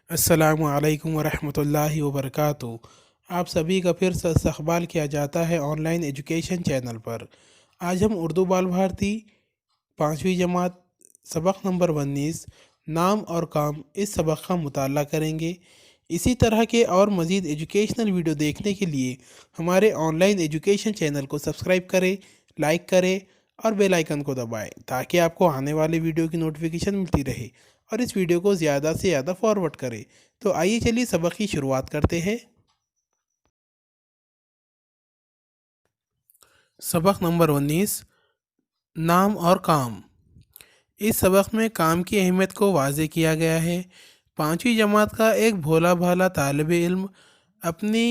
अस्सलामु अलैकुम वरहमतुल्लाहि वबरकातुहू। आप सभी का फिर से इस्तकबाल किया जाता है ऑनलाइन एजुकेशन चैनल पर। आज हम उर्दू बाल भारती 5वीं जमात सबक नंबर 19 नाम और काम इस सबक का मुताला करेंगे। इसी तरह के और मज़ीद एजुकेशनल वीडियो देखने के लिए हमारे ऑनलाइन एजुकेशन चैनल को सब्सक्राइब करें, लाइक करें और बेल आइकन को दबाएं ताकि आपको आने वाले वीडियो की नोटिफिकेशन मिलती रहे और इस वीडियो को ज़्यादा से ज़्यादा फॉरवर्ड करें। तो आइए चलिए सबक की शुरुआत करते हैं। सबक नंबर 19 नाम और काम। इस सबक में काम की अहमियत को वाज़े किया गया है। 5वीं जमात का एक भोला भाला तालिब इल्म अपनी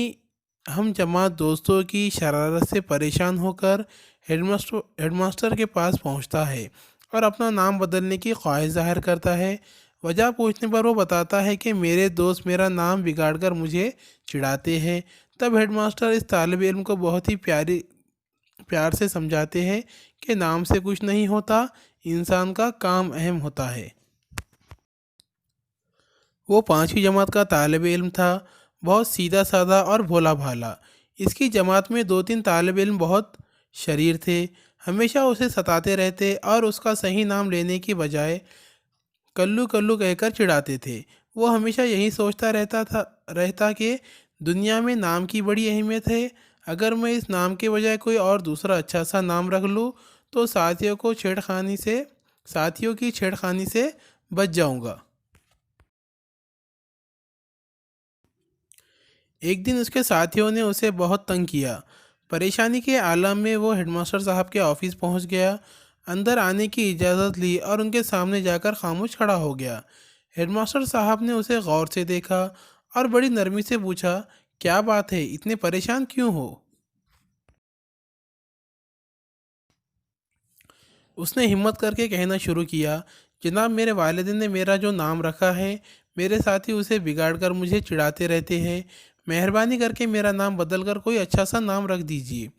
हम जमात दोस्तों की शरारत से परेशान होकर हेडमास्टर के पास पहुंचता है और अपना नाम बदलने की ख्वाहिश ज़ाहिर करता है। वजह पूछने पर वो बताता है कि मेरे दोस्त मेरा नाम बिगाड़कर मुझे चिढ़ाते हैं। तब हेडमास्टर इस तालिब इल्म को बहुत ही प्यार से समझाते हैं कि नाम से कुछ नहीं होता, इंसान का काम अहम होता है। वो 5वीं जमात का तालिब इल्म था, बहुत सीधा साधा और भोला भाला। इसकी जमात में 2-3 तालिब इल्म बहुत शरीर थे, हमेशा उसे सताते रहते और उसका सही नाम लेने की बजाय कल्लू कल्लू कहकर चिढ़ाते थे। वो हमेशा यही सोचता रहता कि दुनिया में नाम की बड़ी अहमियत है। अगर मैं इस नाम के बजाय कोई और दूसरा अच्छा सा नाम रख लूँ तो साथियों की छेड़खानी से बच जाऊंगा। एक दिन उसके साथियों ने उसे बहुत तंग किया। परेशानी के आलम में वो हेडमास्टर साहब के ऑफिस पहुंच गया, अंदर आने की इजाज़त ली और उनके सामने जाकर खामोश खड़ा हो गया। हेडमास्टर साहब ने उसे गौर से देखा और बड़ी नरमी से पूछा, क्या बात है, इतने परेशान क्यों हो? उसने हिम्मत करके कहना शुरू किया, जनाब मेरे वालिदैन ने मेरा जो नाम रखा है, मेरे साथी उसे बिगाड़ कर मुझे चिढ़ाते रहते हैं। मेहरबानी करके मेरा नाम बदल कर कोई अच्छा सा नाम रख दीजिए।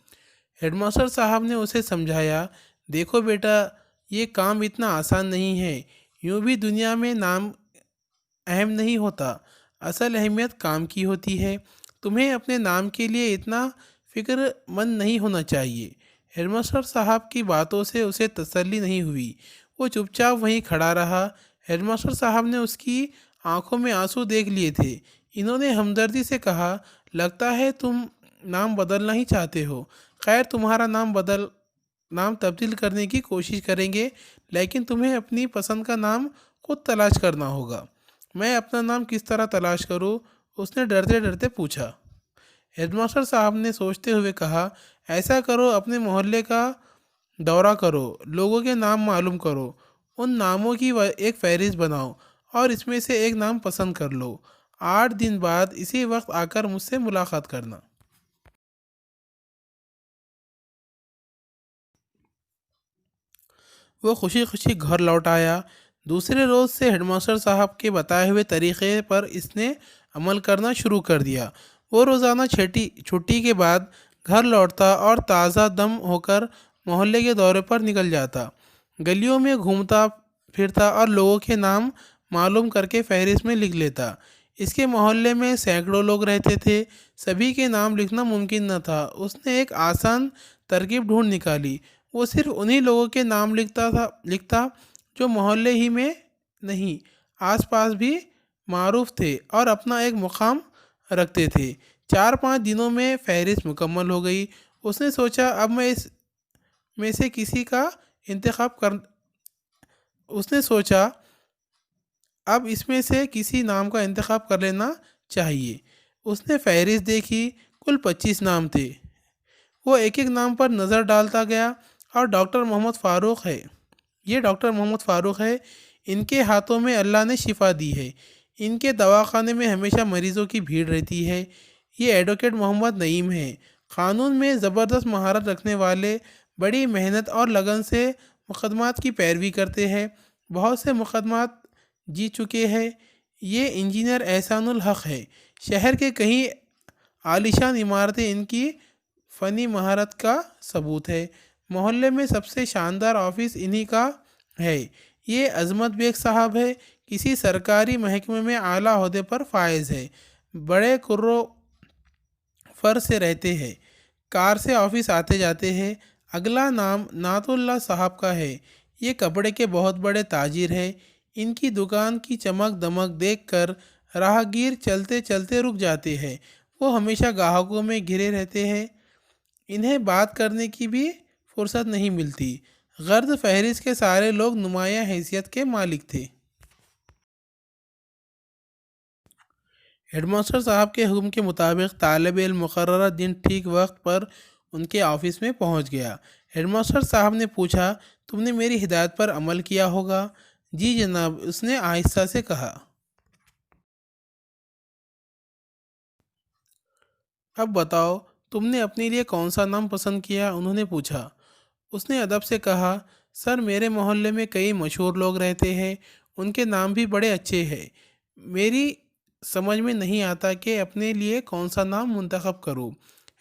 हेडमास्टर साहब ने उसे समझाया, देखो बेटा, ये काम इतना आसान नहीं है। यूँ भी दुनिया में नाम अहम नहीं होता, असल अहमियत काम की होती है। तुम्हें अपने नाम के लिए इतना फ़िक्रमंद नहीं होना चाहिए। हेडमास्टर साहब की बातों से उसे तसल्ली नहीं हुई। वो चुपचाप वहीं खड़ा रहा। हेडमास्टर साहब ने उसकी आंखों में आंसू देख लिए थे। इन्होंने हमदर्दी से कहा, लगता है तुम नाम बदलना ही चाहते हो। खैर, तुम्हारा नाम तब्दील करने की कोशिश करेंगे, लेकिन तुम्हें अपनी पसंद का नाम खुद तलाश करना होगा। मैं अपना नाम किस तरह तलाश करूं? उसने डरते डरते पूछा। हेडमास्टर साहब ने सोचते हुए कहा, ऐसा करो, अपने मोहल्ले का दौरा करो, लोगों के नाम मालूम करो, उन नामों की एक फहरिस्त बनाओ और इसमें से एक नाम पसंद कर लो। 8 दिन बाद इसी वक्त आकर मुझसे मुलाकात करना। वो खुशी खुशी घर लौट आया। दूसरे रोज़ से हेडमास्टर साहब के बताए हुए तरीक़े पर इसने अमल करना शुरू कर दिया। वो रोज़ाना छुट्टी के बाद घर लौटता और ताज़ा दम होकर मोहल्ले के दौरे पर निकल जाता। गलियों में घूमता फिरता और लोगों के नाम मालूम करके फहरिस्त में लिख लेता। इसके मोहल्ले में सैकड़ों लोग रहते थे, सभी के नाम लिखना मुमकिन न था। उसने एक आसान तरकीब ढूंढ निकाली। वो सिर्फ उन्हीं लोगों के नाम लिखता जो मोहल्ले ही में नहीं, आसपास भी मारूफ थे और अपना एक मुकाम रखते थे। 4-5 दिनों में फहरिस्त मुकम्मल हो गई। उसने सोचा, अब मैं इस में से किसी का इंतखाब कर उसने सोचा अब इसमें से किसी नाम का इंतखाब कर लेना चाहिए। उसने फहरिस्त देखी, कुल 25 नाम थे। वो एक एक नाम पर नज़र डालता गया और डॉक्टर मोहम्मद फ़ारूक है, ये डॉक्टर मोहम्मद फ़ारूक है, इनके हाथों में अल्लाह ने शिफा दी है, इनके दवाखाने में हमेशा मरीज़ों की भीड़ रहती है। ये एडवोकेट मोहम्मद नईम है, क़ानून में ज़बरदस्त महारत रखने वाले, बड़ी मेहनत और लगन से मुकदमात की पैरवी करते हैं, बहुत से मुकदमात जीत चुके हैं। ये इंजीनियर एहसानुल हक है, शहर के कई आलीशान इमारतें इनकी फ़नी महारत का सबूत है। मोहल्ले में सबसे शानदार ऑफिस इन्हीं का है। ये अज़मत बेग साहब है, किसी सरकारी महकमे में आला ओहदे पर फायज है, बड़े कुर्रो फर से रहते हैं, कार से ऑफिस आते जाते हैं। अगला नाम नातुल्ला साहब का है। ये कपड़े के बहुत बड़े ताजिर हैं। इनकी दुकान की चमक दमक देखकर राहगीर चलते चलते रुक जाते हैं। वो हमेशा ग्राहकों में घिरे रहते हैं, इन्हें बात करने की भी फुर्सत नहीं मिलती। गर्द फहरिस्त के सारे लोग नुमाया हैसियत के मालिक थे। हेडमास्टर साहब के हुक्म के मुताबिक तालिब इल्म मुकर्ररा दिन ठीक वक्त पर उनके ऑफिस में पहुंच गया। हेडमास्टर साहब ने पूछा, तुमने मेरी हिदायत पर अमल किया होगा? जी जनाब, उसने आहिस्ता से कहा। अब बताओ, तुमने अपने लिए कौन सा नाम पसंद किया? उन्होंने पूछा। उसने अदब से कहा, सर मेरे मोहल्ले में कई मशहूर लोग रहते हैं, उनके नाम भी बड़े अच्छे हैं। मेरी समझ में नहीं आता कि अपने लिए कौन सा नाम मुंतखब करूं।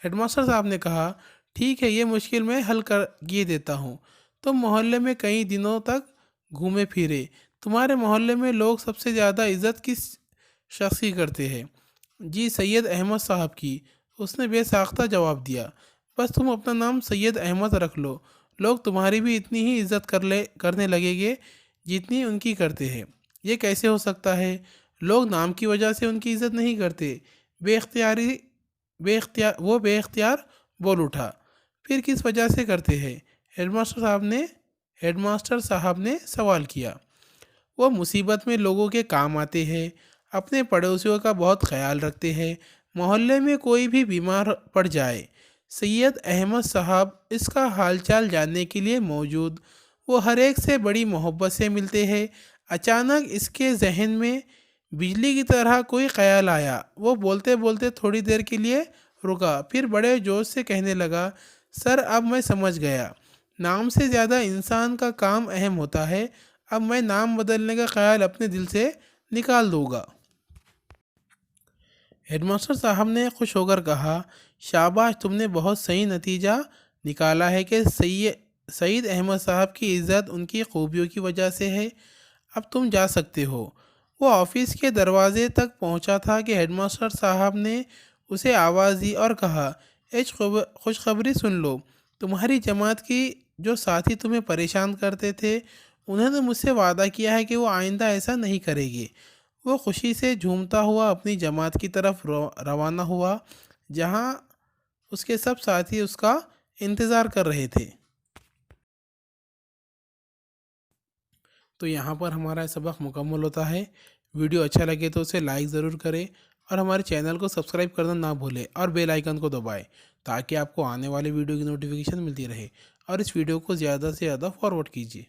हेडमास्टर साहब ने कहा, ठीक है, ये मुश्किल मैं हल कर ये देता हूँ। तुम मोहल्ले में कई दिनों तक घूमे फिरे, तुम्हारे मोहल्ले में लोग सबसे ज़्यादा इज़्ज़त किस शख्स की करते हैं? जी सैयद अहमद साहब की, उसने बेसाख्ता जवाब दिया। बस तुम अपना नाम सैयद अहमद रख लो, लोग तुम्हारी भी इतनी ही इज्जत करने लगेंगे जितनी उनकी करते हैं। ये कैसे हो सकता है? लोग नाम की वजह से उनकी इज्जत नहीं करते। बेख्तियारी बेख्तियार बोल उठा। फिर किस वजह से करते हैं? हेडमास्टर साहब ने सवाल किया। वो मुसीबत में लोगों के काम आते हैं, अपने पड़ोसियों का बहुत ख्याल रखते हैं। मोहल्ले में कोई भी बीमार पड़ जाए, सैयद अहमद साहब इसका हालचाल जानने के लिए मौजूद। वो हर एक से बड़ी मोहब्बत से मिलते हैं। अचानक इसके जहन में बिजली की तरह कोई ख्याल आया। वो बोलते बोलते थोड़ी देर के लिए रुका, फिर बड़े जोश से कहने लगा, सर अब मैं समझ गया, नाम से ज़्यादा इंसान का काम अहम होता है। अब मैं नाम बदलने का ख्याल अपने दिल से निकाल दूंगा। हेडमास्टर साहब ने खुश होकर कहा, शाबाश, तुमने बहुत सही नतीजा निकाला है कि सईद अहमद साहब की इज़्ज़त उनकी खूबियों की वजह से है। अब तुम जा सकते हो। वो ऑफिस के दरवाजे तक पहुंचा था कि हेडमास्टर साहब ने उसे आवाज़ दी और कहा, खुशखबरी सुन लो, तुम्हारी जमात की जो साथी तुम्हें परेशान करते थे, उन्होंने मुझसे वादा किया है कि वो आइंदा ऐसा नहीं करेंगे। वो खुशी से झूमता हुआ अपनी जमात की तरफ रवाना हुआ, जहां उसके सब साथी उसका इंतज़ार कर रहे थे। तो यहाँ पर हमारा सबक मुकम्मल होता है। वीडियो अच्छा लगे तो उसे लाइक ज़रूर करें और हमारे चैनल को सब्सक्राइब करना ना भूलें और बेल आइकन को दबाएं, ताकि आपको आने वाले वीडियो की नोटिफिकेशन मिलती रहे। और इस वीडियो को ज़्यादा से ज़्यादा फॉरवर्ड कीजिए।